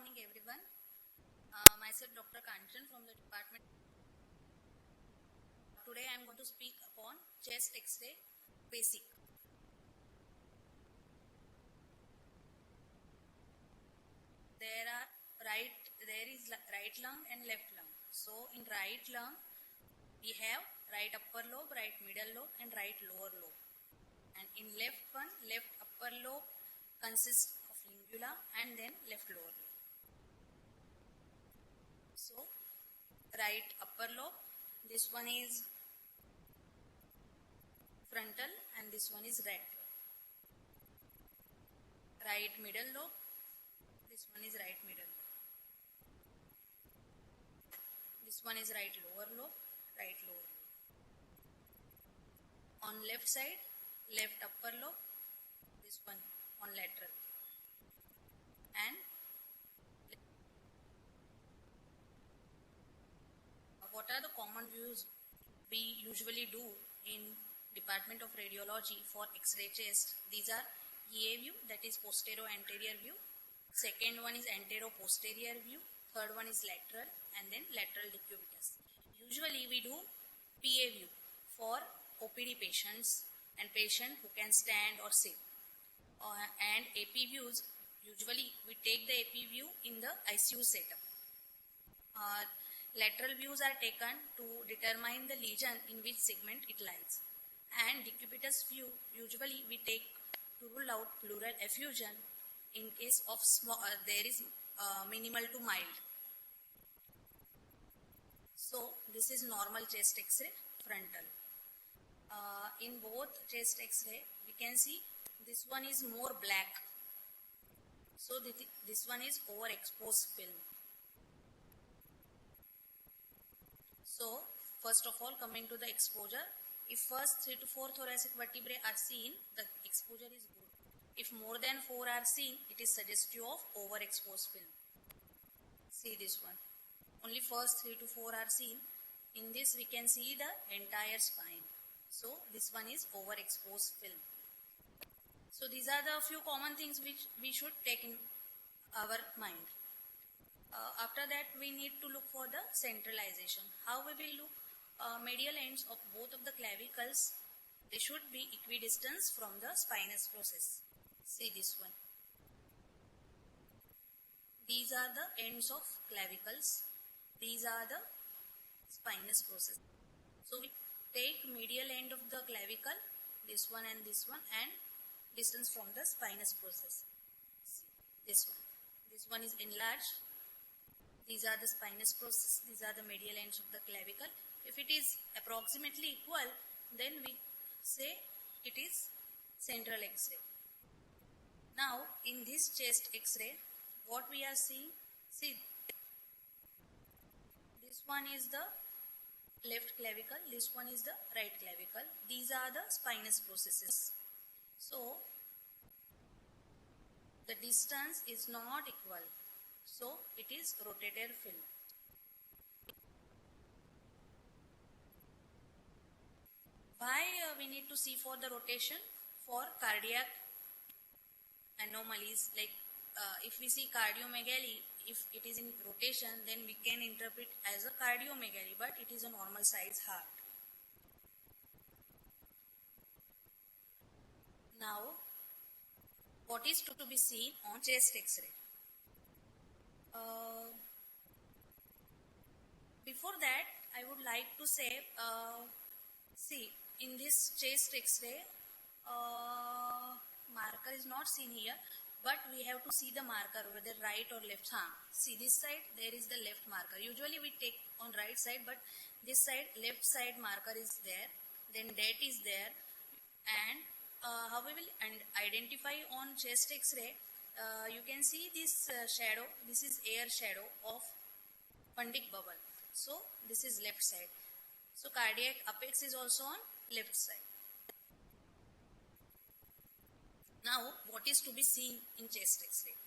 morning everyone. Myself Dr. Kanchan from the department. Today I am going to speak upon chest X-ray basic. There is right lung and left lung. So in right lung we have right upper lobe, right middle lobe and right lower lobe. And in left one, left upper lobe consists of lingula and then left lower lobe. So right upper lobe, this one is frontal and this one is right. Right middle lobe, this one is right middle lobe. This one is right lower lobe, right lower lobe. On left side, left upper lobe, this one on lateral. And what are the common views we usually do in Department of Radiology for X-ray chest? These are EA view, that is posterior-anterior view. Second one is antero-posterior view. Third one is lateral and then lateral decubitus. Usually we do PA view for OPD patients and patient who can stand or sit. And AP views, usually we take the AP view in the ICU setup. Lateral views are taken to determine the lesion in which segment it lies. And decubitus view, usually we take to rule out pleural effusion in case of there is minimal to mild. So this is normal chest X-ray frontal. In both chest X-ray, we can see this one is more black. So this one is overexposed film. So first of all, coming to the exposure, if first 3 to 4 thoracic vertebrae are seen, the exposure is good. If more than 4 are seen, it is suggestive of overexposed film. See this one. Only first 3 to 4 are seen. In this we can see the entire spine. So this one is overexposed film. So these are the few common things which we should take in our mind. After that we need to look for the centralization. How we will look? Medial ends of both of the clavicles, they should be equidistant from the spinous process. See this one. These are the ends of clavicles. These are the spinous process. So we take medial end of the clavicle, this one, and distance from the spinous process. See, this one. This one is enlarged. These are the spinous process. These are the medial ends of the clavicle. If it is approximately equal, then we say it is central X-ray. Now, in this chest X-ray, what we are seeing, see, this one is the left clavicle, this one is the right clavicle. These are the spinous processes. So, the distance is not equal. So, it is rotator film. Why we need to see for the rotation? For cardiac anomalies, like if we see cardiomegaly, if it is in rotation, then we can interpret as a cardiomegaly, but it is a normal size heart. Now, what is to be seen on chest X-ray? Before that, I would like to say, see, in this chest X-ray, marker is not seen here, but we have to see the marker whether right or left. See this side, there is the left marker. Usually we take on right side, but this side, left side marker is there, then that is there. And how we will identify on chest X-ray, you can see this shadow, this is air shadow of Pundik bubble. So this is left side. So cardiac apex is also on left side. Now, what is to be seen in chest X-ray?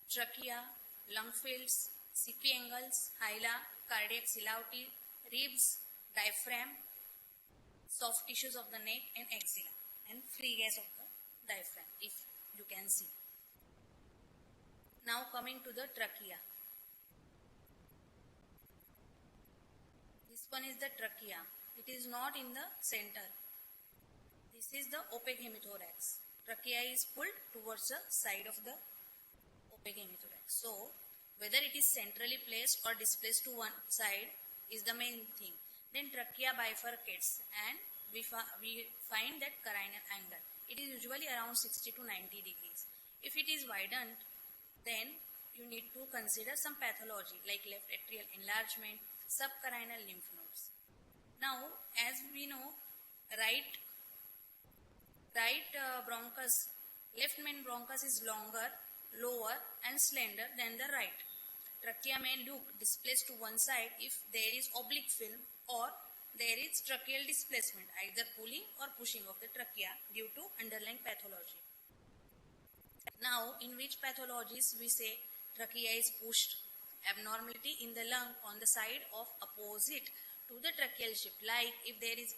Trachea, lung fields, CP angles, hyla, cardiac ciliary, ribs, diaphragm, soft tissues of the neck and axilla, and free gas of the diaphragm, if you can see. Now coming to the trachea. one is the trachea. It is not in the center. This is the opaque hemithorax. Trachea is pulled towards the side of the opaque hemithorax. So, whether it is centrally placed or displaced to one side is the main thing. Then trachea bifurcates and we find that carinal angle. It is usually around 60 to 90 degrees. If it is widened, then you need to consider some pathology like left atrial enlargement, subcarinal lymph nodes. Now, as we know, left main bronchus is longer, lower and slender than the right. Trachea may look displaced to one side if there is oblique film or there is tracheal displacement, either pulling or pushing of the trachea due to underlying pathology. Now, in which pathologies we say trachea is pushed? Abnormality in the lung on the side of opposite to the tracheal shift, like if there is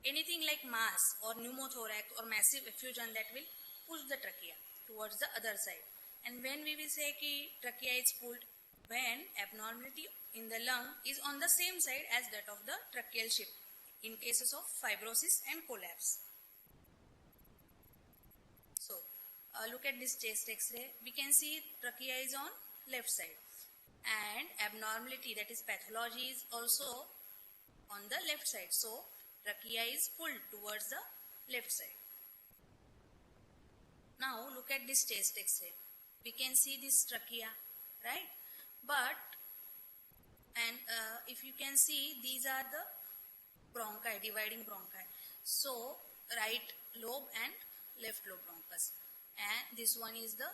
anything like mass or pneumothorax or massive effusion that will push the trachea towards the other side. And when we will say ki trachea is pulled, when abnormality in the lung is on the same side as that of the tracheal shift in cases of fibrosis and collapse. So, look at this chest x-ray. We can see trachea is on left side and abnormality, that is pathology, is also on the left side. So, trachea is pulled towards the left side. Now, look at this chest x-ray. We can see this trachea, right? But, if you can see, these are the bronchi, dividing bronchi. So, right lobe and left lobe bronchus. And this one is the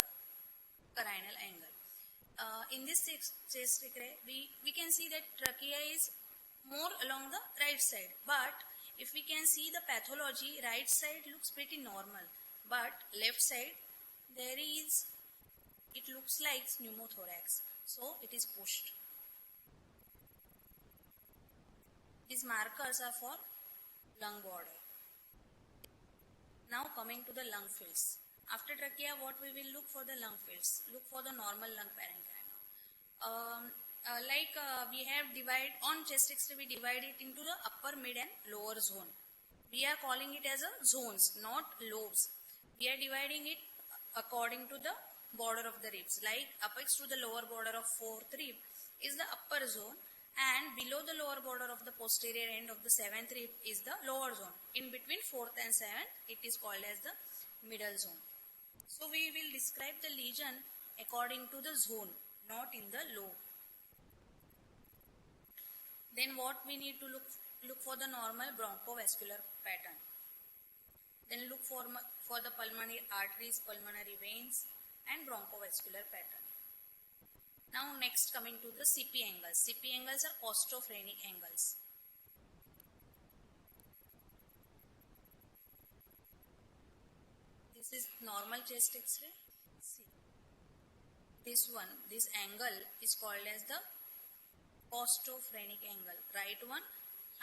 carinal angle. In this chest x-ray, we can see that trachea is more along the right side. But, if we can see the pathology, right side looks pretty normal. But, left side, it looks like pneumothorax. So, it is pushed. These markers are for lung border. Now coming to the lung fields. After trachea, what we will look for the lung fields? Look for the normal lung parenchyma. We have on chest x-ray, we divide it into the upper, mid and lower zone. We are calling it as a zones, not lobes. We are dividing it according to the border of the ribs. Like apex to the lower border of fourth rib is the upper zone, and below the lower border of the posterior end of the seventh rib is the lower zone. In between fourth and seventh, it is called as the middle zone. So we will describe the lesion according to the zone, not in the lobe. Then what we need to look for the normal bronchovascular pattern. Then look for the pulmonary arteries, pulmonary veins and bronchovascular pattern. Now next coming to the CP angles. CP angles are costophrenic angles. This is normal chest x-ray. This angle is called as the costophrenic angle, right one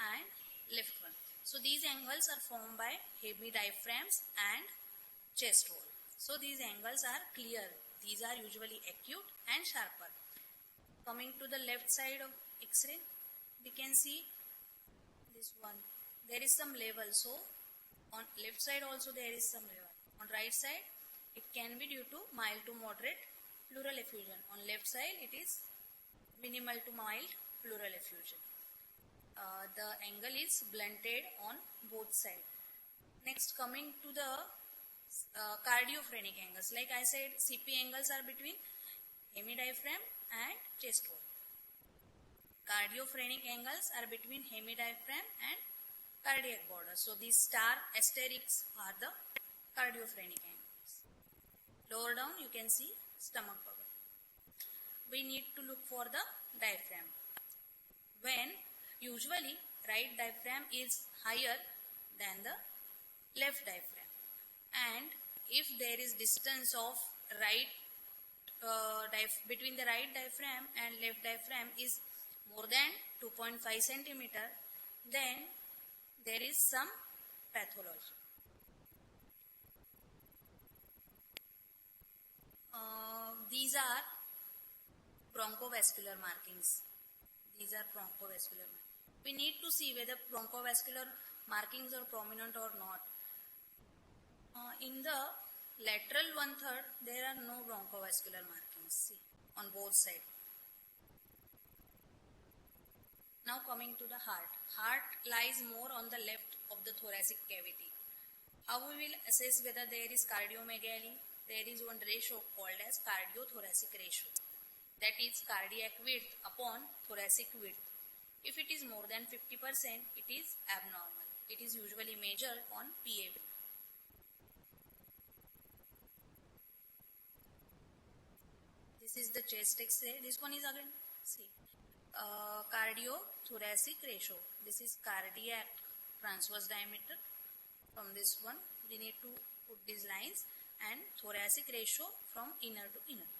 and left one. So these angles are formed by hemidiaphragms and chest wall. So these angles are clear. These are usually acute and sharper. Coming to the left side of X-ray, we can see this one. There is some level. So on left side also there is some level. On right side, it can be due to mild to moderate pleural effusion. On left side, it is minimal to mild pleural effusion. The angle is blunted on both sides. Next, coming to the cardiophrenic angles. Like I said, CP angles are between hemidiaphragm and chest wall. Cardiophrenic angles are between hemidiaphragm and cardiac border. So these star asterisks are the cardiophrenic angles. Lower down you can see stomach bubble. We need to look for the diaphragm. When usually right diaphragm is higher than the left diaphragm, and if there is distance of between the right diaphragm and left diaphragm is more than 2.5 cm, then there is some pathology. These are bronchovascular markings. These are bronchovascular markings. We need to see whether bronchovascular markings are prominent or not. In the lateral 1/3, there are no bronchovascular markings, see, on both sides. Now coming to the heart. Heart lies more on the left of the thoracic cavity. How we will assess whether there is cardiomegaly? There is one ratio called as cardiothoracic ratio. That is cardiac width upon thoracic width. If it is more than 50%, it is abnormal. It is usually measured on PAV. This is the chest X-ray. This one is again, see, cardiothoracic ratio. This is cardiac transverse diameter. From this one, we need to put these lines, and thoracic ratio from inner to inner,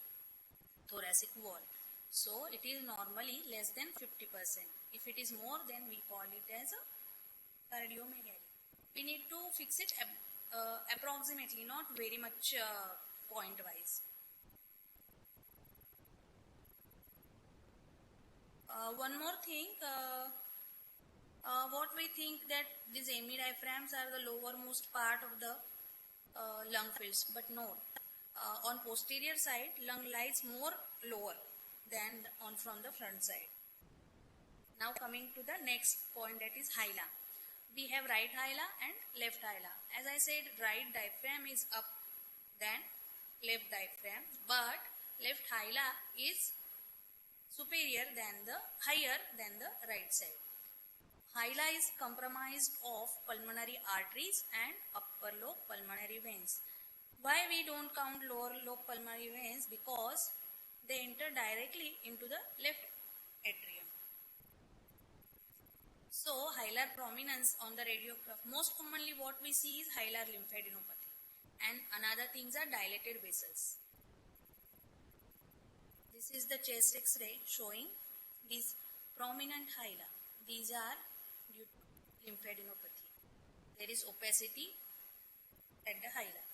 thoracic wall. So it is normally less than 50%. If it is more, then we call it as a cardiomegaly. We need to fix it approximately, not very much point wise. One more thing, what we think that these hemidiaphragms are the lowermost part of the lung fields, but no. On posterior side, lung lies more lower than from the front side. Now coming to the next point, that is hila. We have right hila and left hila. As I said, right diaphragm is up than left diaphragm, but left hila is superior than the higher than the right side. Hila is comprised of pulmonary arteries and upper lobe pulmonary veins. Why we don't count lower lobe pulmonary veins? Because they enter directly into the left atrium. So hilar prominence on the radiograph, most commonly what we see is hilar lymphadenopathy, and another things are dilated vessels. This is the chest X-ray showing these prominent hila. These are due to lymphadenopathy. There is opacity at the hila.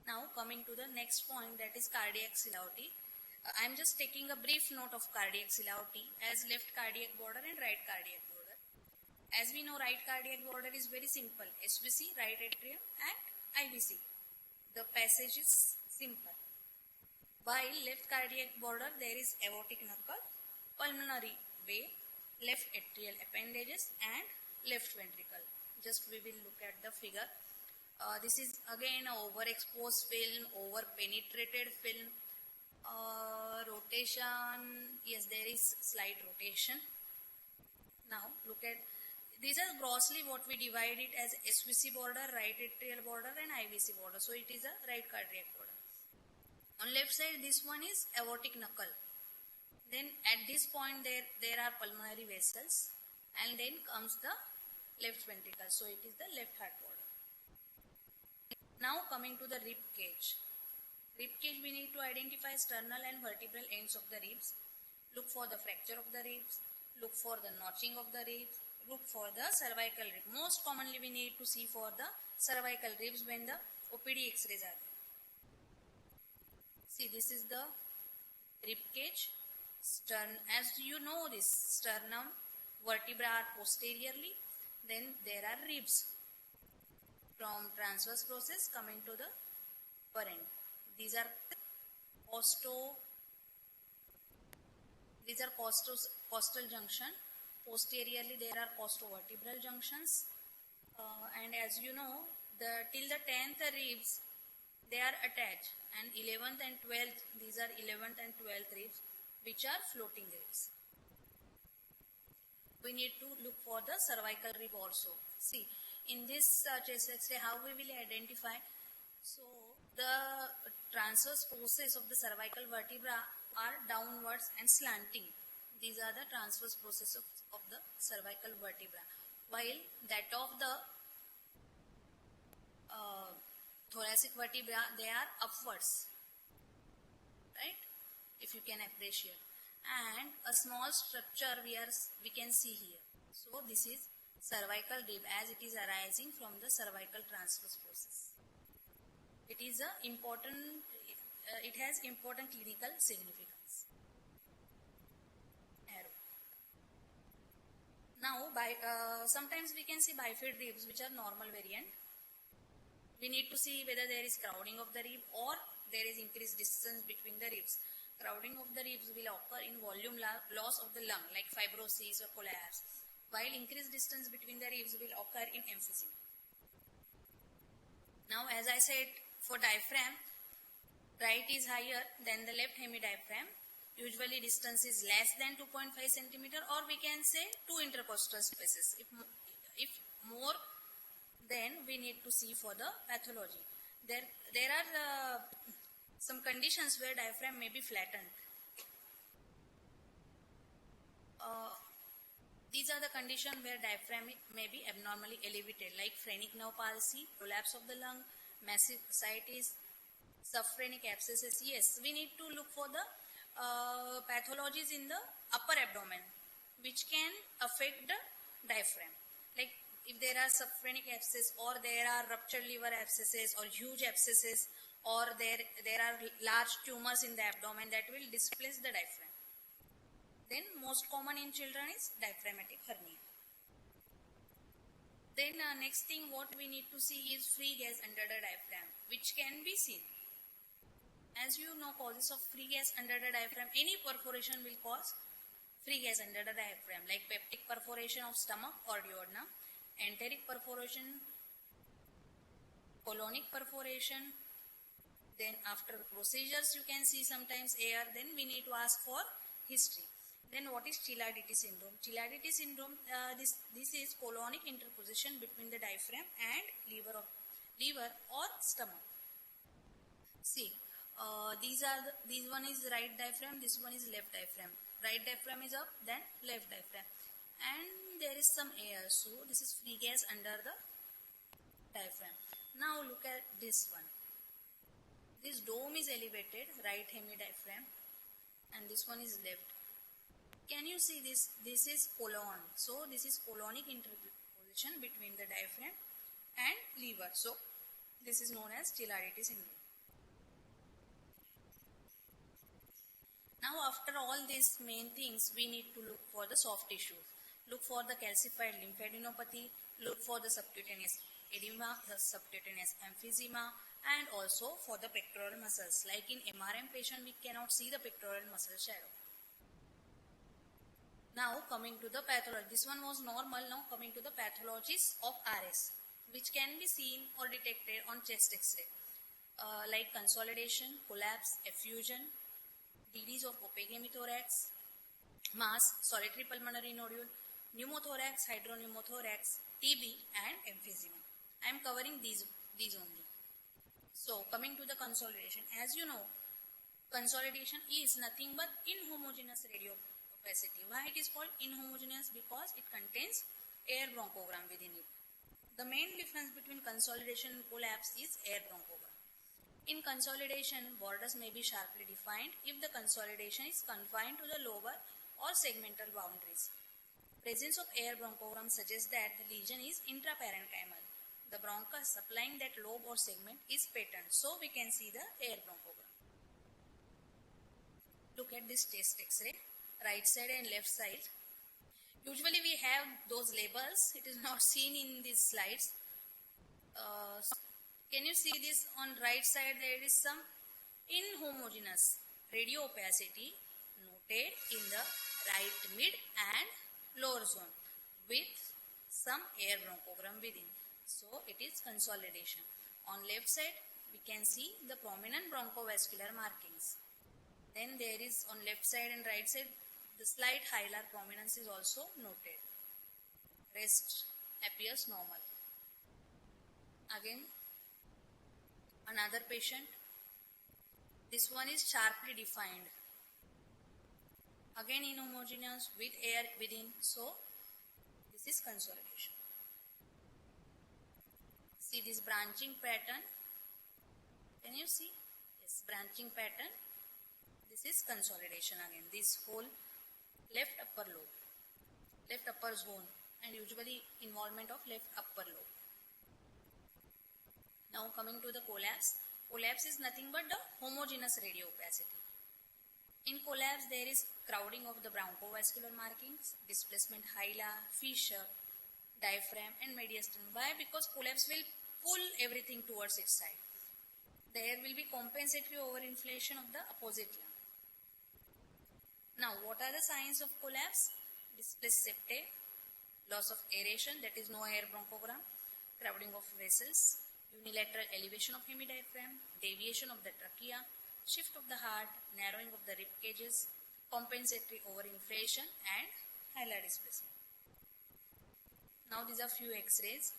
Now coming to the next point, that is cardiac ciliary. I am just taking a brief note of cardiac ciliary as left cardiac border and right cardiac border. As we know, right cardiac border is very simple. SVC, right atrium, and IVC. The passage is simple. While left cardiac border, there is aortic knuckle, pulmonary vein, left atrial appendages, and left ventricle. Just we will look at the figure. This is again a overexposed film, over-penetrated film. Rotation, yes, there is slight rotation. Now look at, these are grossly what we divide it as SVC border, right atrial border, and IVC border. So it is a right cardiac border. On left side, this one is aortic knuckle. Then at this point there are pulmonary vessels, and then comes the left ventricle. So it is the left heart border. Now coming to the rib cage. Rib cage, we need to identify sternal and vertebral ends of the ribs. Look for the fracture of the ribs. Look for the notching of the ribs. Look for the cervical rib. Most commonly we need to see for the cervical ribs when the OPD X-rays are there. See, this is the rib cage. As you know, this sternum, vertebra are posteriorly. Then there are ribs from transverse process coming to the parent. These are costal junction. Posteriorly there are costovertebral junctions, and as you know, till the 10th ribs they are attached, and 11th and 12th, these are 11th and 12th ribs, which are floating ribs. We need to look for the cervical rib also. See, in this chest X-ray, how we will identify? So the transverse process of the cervical vertebra are downwards and slanting. These are the transverse process of the cervical vertebra, while that of the thoracic vertebra, they are upwards, right? If you can appreciate. And a small structure we can see here. So this is cervical rib as it is arising from the cervical transverse process. It is it has important clinical significance. Arrow. Now, sometimes we can see bifid ribs, which are normal variant. We need to see whether there is crowding of the rib or there is increased distance between the ribs. Crowding of the ribs will occur in volume loss of the lung, like fibrosis or collapse, while increased distance between the ribs will occur in emphysema. Now, as I said, for diaphragm, right is higher than the left hemidiaphragm. Usually distance is less than 2.5 centimeter, or we can say 2 intercostal spaces. If more, then we need to see for the pathology. There are some conditions where diaphragm may be flattened. These are the conditions where diaphragm may be abnormally elevated, like phrenic nerve palsy, prolapse of the lung, massive ascites, subphrenic abscesses. Yes, we need to look for the pathologies in the upper abdomen, which can affect the diaphragm. Like if there are subphrenic abscess, or there are ruptured liver abscesses, or huge abscesses, or there are large tumors in the abdomen, that will displace the diaphragm. Then most common in children is diaphragmatic hernia. Then next thing what we need to see is free gas under the diaphragm, which can be seen. As you know, causes of free gas under the diaphragm, any perforation will cause free gas under the diaphragm, like peptic perforation of stomach or duodenum, enteric perforation, colonic perforation. Then after procedures you can see sometimes air. Then we need to ask for history. Then what is Chilaiditi syndrome? Chilaiditi syndrome, this is colonic interposition between the diaphragm and liver or stomach. See, this one is right diaphragm, this one is left diaphragm. Right diaphragm is up, then left diaphragm, and there is some air, so this is free gas under the diaphragm. Now look at this one. This dome is elevated, right hemidiaphragm, and this one is left. Can you see this? This is colon. So this is colonic interposition between the diaphragm and liver. So this is known as Chilaiditi syndrome. Now after all these main things, we need to look for the soft tissues. Look for the calcified lymphadenopathy, look for the subcutaneous edema, the subcutaneous emphysema, and also for the pectoral muscles. Like in MRM patient, we cannot see the pectoral muscle shadow. Now coming to the pathology. This one was normal. Now coming to the pathologies of RS, which can be seen or detected on chest X-ray, like consolidation, collapse, effusion, DDs of opaque hemithorax, mass, solitary pulmonary nodule, pneumothorax, hydropneumothorax, TB, and emphysema. I am covering these only. So coming to the consolidation, as you know, consolidation is nothing but inhomogeneous radio opacity. Why it is called inhomogeneous? Because it contains air bronchogram within it. The main difference between consolidation and collapse is air bronchogram. In consolidation, borders may be sharply defined if the consolidation is confined to the lobar or segmental boundaries. Presence of air bronchogram suggests that the lesion is intraparenchymal. The bronchus supplying that lobe or segment is patent, so we can see the air bronchogram. Look at this chest X-ray, right side and left side. Usually we have those labels. It is not seen in these slides. Can you see this? On right side there is some inhomogeneous radio opacity noted in the right mid and lower zone with some air bronchogram within. So it is consolidation. On left side we can see the prominent bronchovascular markings. Then there is on left side and right side the slight hilar prominence is also noted. Rest appears normal. Again another patient. This one is sharply defined. Again inhomogeneous with air within. So this is consolidation. See this branching pattern. Can you see? Yes, branching pattern. This is consolidation again. This whole left upper lobe, left upper zone, and usually involvement of left upper lobe. Now coming to the collapse. Collapse is nothing but the homogeneous radio opacity. In collapse, there is crowding of the bronchovascular markings, displacement hilar, fissure, diaphragm and mediastinum. Why? Because collapse will pull everything towards its side. There will be compensatory overinflation of the opposite lung. Now, what are the signs of collapse? Displaced septae, loss of aeration, that is no air bronchogram, crowding of vessels, unilateral elevation of hemidiaphragm, deviation of the trachea, shift of the heart, narrowing of the rib cages, compensatory overinflation and hilar displacement. Now these are few x-rays.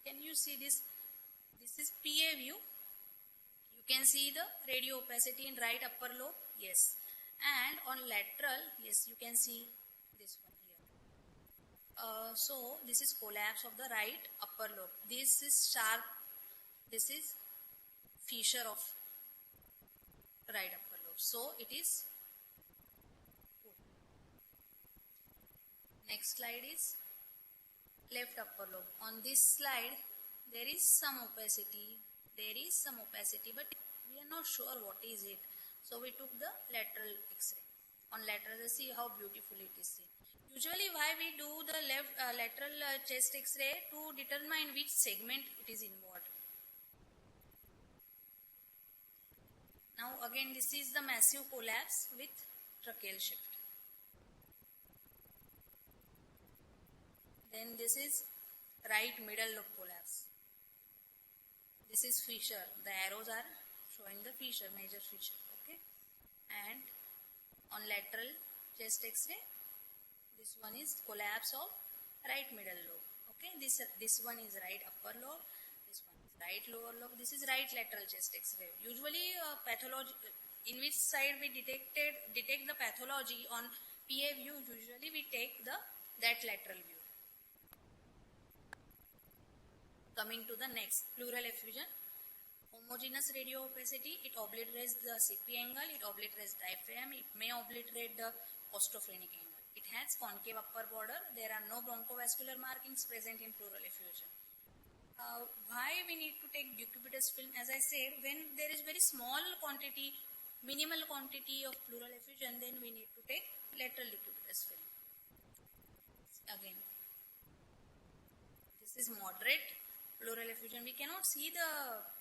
Can you see this? This is PA view. You can see the radio opacity in right upper lobe. Yes. And on lateral, yes, you can see this one here. So this is collapse of the right upper lobe. This is sharp. This is fissure of right upper lobe. So it is. Next slide is left upper lobe. On this slide, there is some opacity. But we are not sure what is it. So we took the lateral X-ray. On lateral, see how beautiful it is seen. Usually, why we do the lateral chest X-ray? To determine which segment it is involved. Now again, this is the massive collapse with tracheal shift. Then this is right middle lobe collapse. This is fissure. The arrows are showing the fissure, major fissure. Okay. And on lateral chest X-ray, this one is collapse of right middle lobe. Okay. This one is right upper lobe. This one is right lower lobe. This is right lateral chest X-ray. Usually, pathology in which side we detect the pathology on PA view. Usually, we take that lateral view. Coming to the next, pleural effusion. Homogeneous radio opacity, it obliterates the CP angle, it obliterates diaphragm, it may obliterate the costophrenic angle. It has concave upper border. There are no bronchovascular markings present in pleural effusion. Why we need to take decubitus film? As I said, when there is very small quantity, minimal quantity of pleural effusion, then we need to take lateral decubitus film. Again, this is moderate pleural effusion. We cannot see the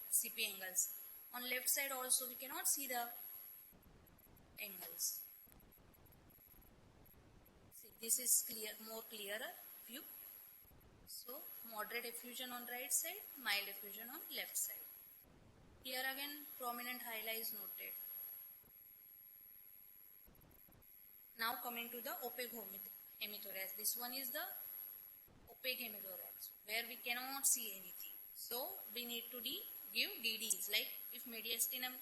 CP angles. On left side also we cannot see the angles. See, this is clearer view. So moderate effusion on right side, mild effusion on left side. Here again prominent hilar is noted. Now coming to the opaque hemithorax. This one is the opaque hemithorax where we cannot see anything. So we need to give DDs. Like if mediastinum,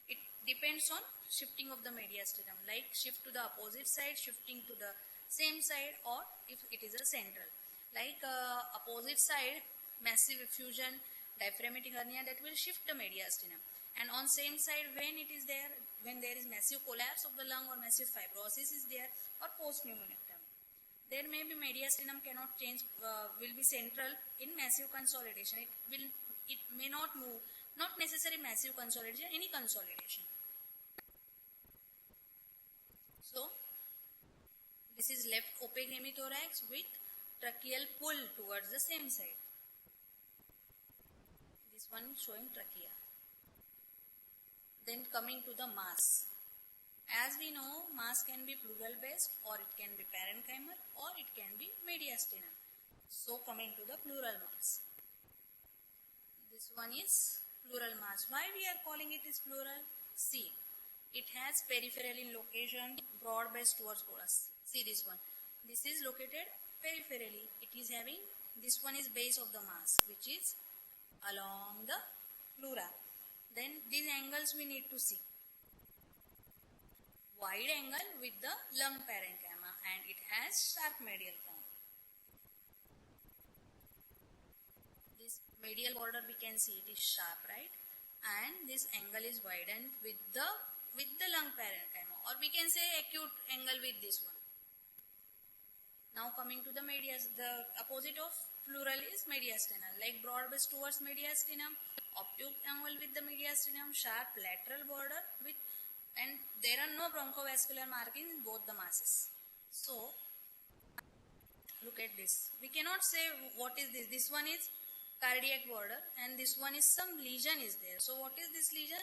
it depends on shifting of the mediastinum. Like shift to the opposite side, shifting to the same side, or if it is a central. Like opposite side, massive effusion, diaphragmatic hernia, that will shift the mediastinum. And on same side, when it is there, when there is massive collapse of the lung or massive fibrosis is there, or post-pneumonectomy, there may be mediastinum cannot change, will be central in massive consolidation. It may not move, not necessarily massive consolidation, any consolidation. So, this is left opaque hemithorax with tracheal pull towards the same side. This one is showing trachea. Then coming to the mass. As we know, mass can be pleural based, or it can be parenchymal, or it can be mediastinum. So coming to the pleural mass. This one is pleural mass. Why we are calling it is pleural? See, it has peripheral in location, broad base towards porous. See this one. This is located peripherally. It is having, this one is base of the mass, which is along the pleura. Then these angles we need to see. Wide angle with the lung parenchyma, and it has sharp medial crown. This medial border we can see it is sharp, right? And this angle is widened with the lung parenchyma, or we can say acute angle with this one. Now coming to the the opposite of pleural is mediastinal. Like broad base towards mediastinum, obtuse angle with the mediastinum, sharp lateral border with and there are no bronchovascular markings in both the masses. So look at this. We cannot say what is this. This one is cardiac border and this one is some lesion is there. So what is this lesion?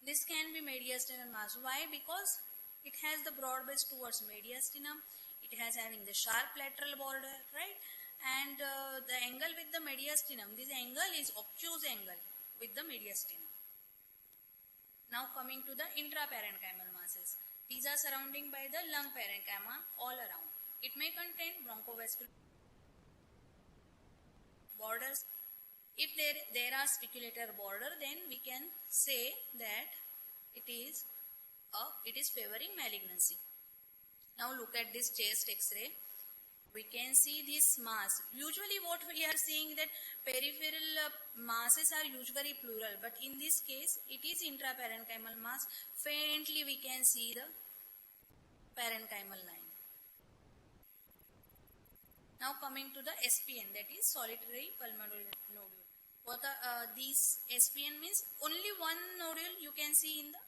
This can be mediastinal mass. Why? Because it has the broad base towards mediastinum. It has having the sharp lateral border, right? And the angle with the mediastinum, this angle is obtuse angle with the mediastinum. Now coming to the intraparenchymal masses. These are surrounding by the lung parenchyma all around. It may contain bronchovascular borders. If there are spiculator border, then we can say that it is favoring malignancy. Now look at this chest X-ray. We can see this mass. Usually what we are seeing that peripheral masses are usually plural, but in this case it is intraparenchymal mass. Faintly we can see the parenchymal line. Now coming to the SPN, that is solitary pulmonary nodule. What are these? SPN means only one nodule you can see in the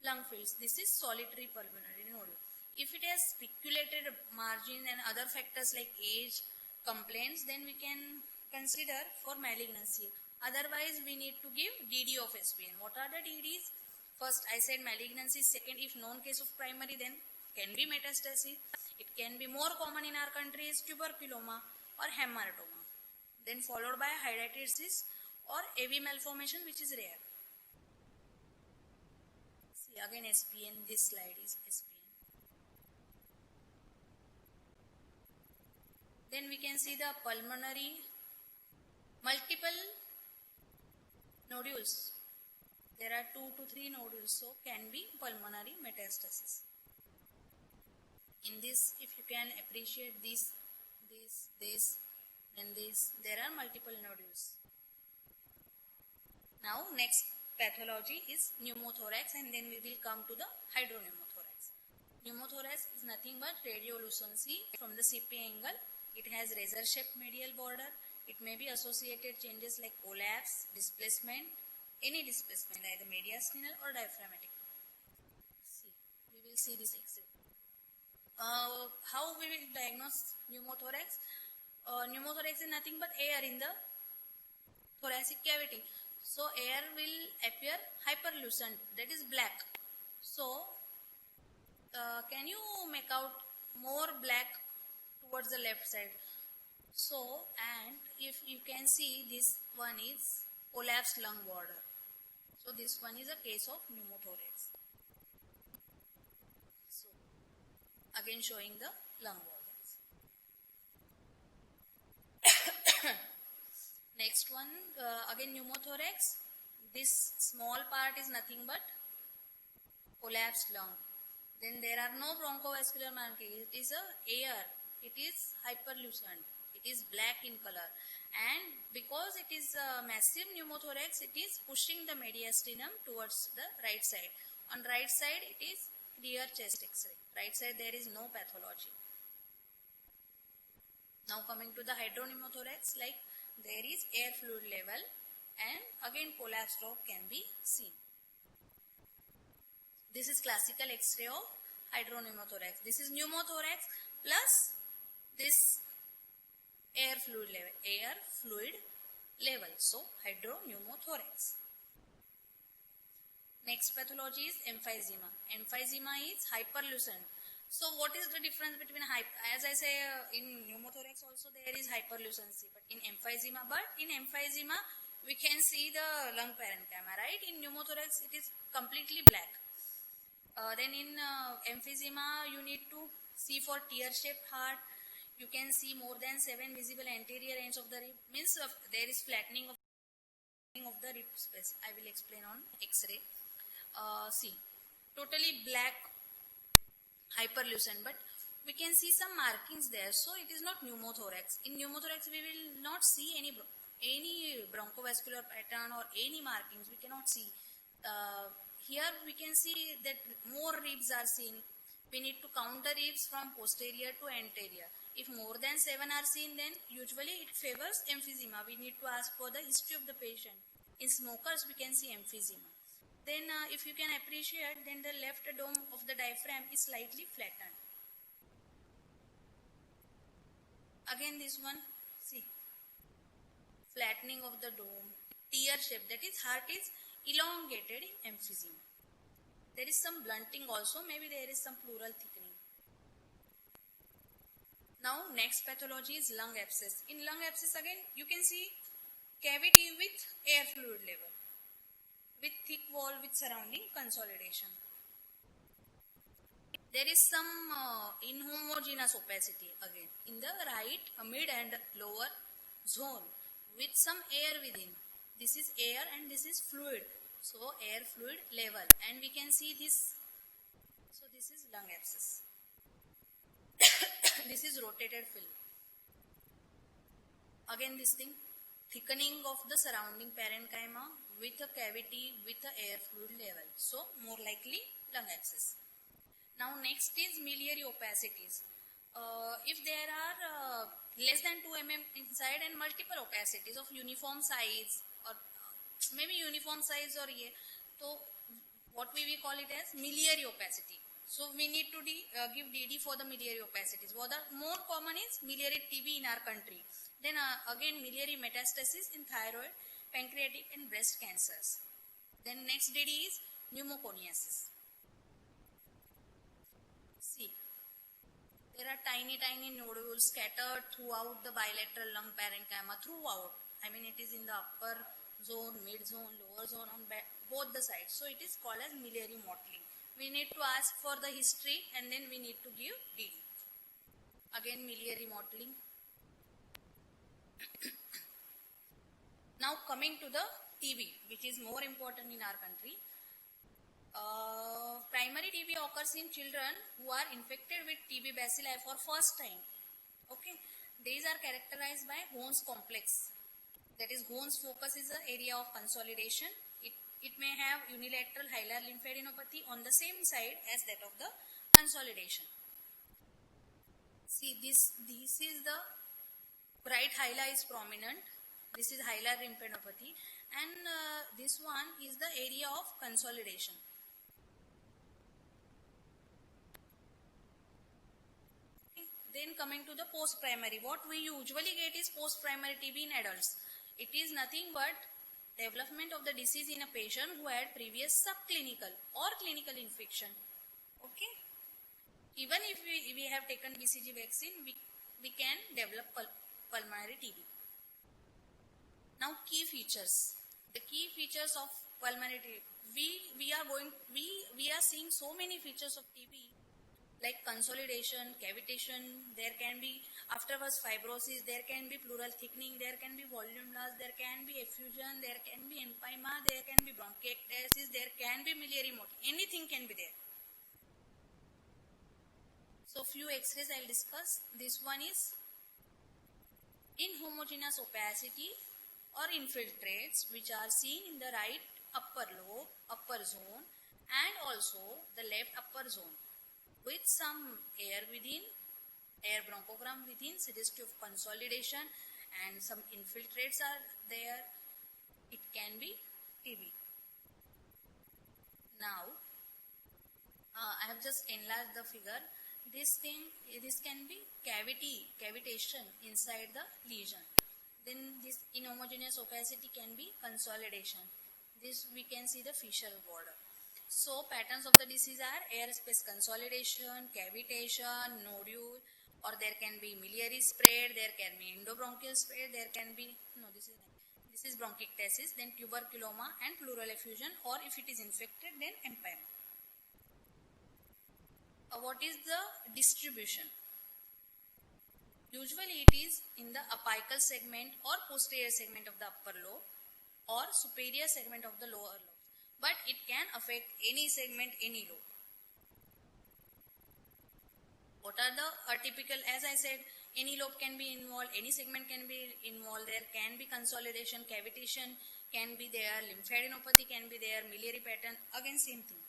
lung fields. This is solitary pulmonary nodule. If it has spiculated margin and other factors like age, complaints, then we can consider for malignancy. Otherwise, we need to give DD of SPN. What are the DDs? First, I said malignancy. Second, if known case of primary, then can be metastasis. It can be more common in our country is tuberculoma or hematoma. Then followed by hydatiditis or AV malformation, which is rare. See again SPN. This slide is SPN. Then we can see the pulmonary multiple nodules. There are 2 to 3 nodules, so can be pulmonary metastasis. In this, if you can appreciate this, and this, there are multiple nodules. Now, next pathology is pneumothorax, and then we will come to the hydropneumothorax. Pneumothorax is nothing but radiolucency from the CP angle. It has razor-shaped medial border. It may be associated changes like collapse, displacement, any displacement, either mediastinal or diaphragmatic. See, we will see this X-ray. How we will diagnose pneumothorax? Pneumothorax is nothing but air in the thoracic cavity. So air will appear hyperlucent, that is black. So can you make out more black towards the left side? So, and if you can see, this one is collapsed lung border. So this one is a case of pneumothorax. So again showing the lung borders. Next one, again pneumothorax. This small part is nothing but collapsed lung. Then there are no bronchovascular markings. It is a air. It is hyperlucent. It is black in color. And because it is a massive pneumothorax, it is pushing the mediastinum towards the right side. On right side, it is clear chest X-ray. Right side, there is no pathology. Now coming to the hydropneumothorax, like there is air fluid level and again collapsed rope can be seen. This is classical X-ray of hydropneumothorax. This is pneumothorax plus this air fluid level. So hydropneumothorax. Next pathology is emphysema. Emphysema is hyperlucent. So what is the difference between as I say in pneumothorax also there is hyperlucency, but in emphysema we can see the lung parenchyma, right? In pneumothorax it is completely black. Then in emphysema you need to see for tear-shaped heart. You can see more than 7 visible anterior ends of the rib. Means there is flattening of the rib space. I will explain on X-ray. See, totally black, hyperlucent, but we can see some markings there. So it is not pneumothorax. In pneumothorax, we will not see any bronchovascular pattern or any markings. We cannot see. Here we can see that more ribs are seen. We need to count the ribs from posterior to anterior. If more than 7 are seen, then usually it favors emphysema. We need to ask for the history of the patient. In smokers, we can see emphysema. Then if you can appreciate, then the left dome of the diaphragm is slightly flattened. Again this one, see, flattening of the dome, tear shape, that is heart is elongated in emphysema. There is some blunting also, maybe there is some pleural thickening. Now next pathology is lung abscess. In lung abscess again you can see cavity with air fluid level, with thick wall with surrounding consolidation. There is some inhomogeneous opacity again in the right, mid and lower zone with some air within. This is air and this is fluid. So air fluid level, and we can see this. So this is lung abscess. This is rotated film. Again this thing, thickening of the surrounding parenchyma with a cavity with a air fluid level. So more likely lung abscess. Now next is miliary opacities. If there are less than 2 mm inside and multiple opacities of uniform size or maybe uniform size or so what we call it as miliary opacity. So we need to give DD for the miliary opacities. What are more common is miliary TB in our country. Then again miliary metastasis in thyroid, pancreatic and breast cancers. Then next DD is pneumoconiasis. See, there are tiny nodules scattered throughout the bilateral lung parenchyma, throughout. I mean it is in the upper zone, mid zone, lower zone, on both the sides. So it is called as miliary mottling. We need to ask for the history and then we need to give DD. Again miliary mottling. Now coming to the TB, which is more important in our country. Primary TB occurs in children who are infected with TB bacilli for first time. Okay, these are characterized by Ghones complex. That is, Ghones focus is the area of consolidation. It may have unilateral hilar lymphadenopathy on the same side as that of the consolidation. See, this is the right hilar is prominent. This is hilar lymphadenopathy, and this one is the area of consolidation. Okay. Then coming to the post-primary, what we usually get is post-primary TB in adults. It is nothing but development of the disease in a patient who had previous subclinical or clinical infection. Okay. Even if we have taken BCG vaccine, we can develop pulmonary TB. Now key features. The key features of pulmonary TB. We are seeing so many features of TB, like consolidation, cavitation, there can be afterwards fibrosis, there can be pleural thickening, there can be volume loss, there can be effusion, there can be empyema, there can be bronchiectasis, there can be miliary mottling, anything can be there. So few x-rays I will discuss. This one is inhomogeneous opacity or infiltrates which are seen in the right upper lobe, upper zone, and also the left upper zone, with some air within, air bronchogram within, suggestive of consolidation, and some infiltrates are there. It can be TB. Now, I have just enlarged the figure. This can be cavitation inside the lesion. Then this inhomogeneous opacity can be consolidation. This we can see the fissure border. So patterns of the disease are airspace consolidation, cavitation, nodule, or there can be miliary spread, there can be endobronchial spread, there can be, no, this is bronchiectasis, then tuberculoma and pleural effusion, or if it is infected, then empyema. What is the distribution? Usually it is in the apical segment or posterior segment of the upper lobe or superior segment of the lower lobe. But it can affect any segment, any lobe. What are the atypical? As I said, any lobe can be involved, any segment can be involved. There can be consolidation, cavitation can be there, lymphadenopathy can be there, miliary pattern, again same thing.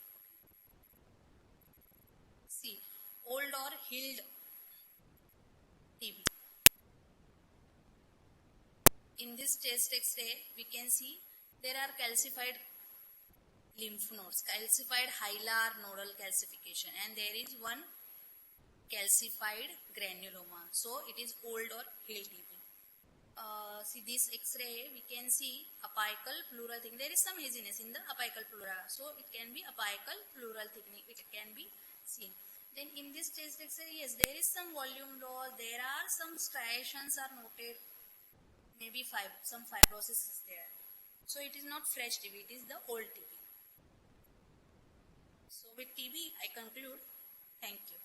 See, old or healed TB. In this chest X-ray, we can see there are calcified lymph nodes, calcified hilar nodal calcification, and there is one calcified granuloma. So it is old or healed TB. See this X-ray, we can see apical pleural thickening. There is some haziness in the apical pleura, so it can be apical pleural thickening. It can be seen. Then in this chest X-ray, yes, there is some volume loss. There are some striations are noted. Maybe some fibrosis is there. So it is not fresh TB. It is the old TB. So with TB, I conclude. Thank you.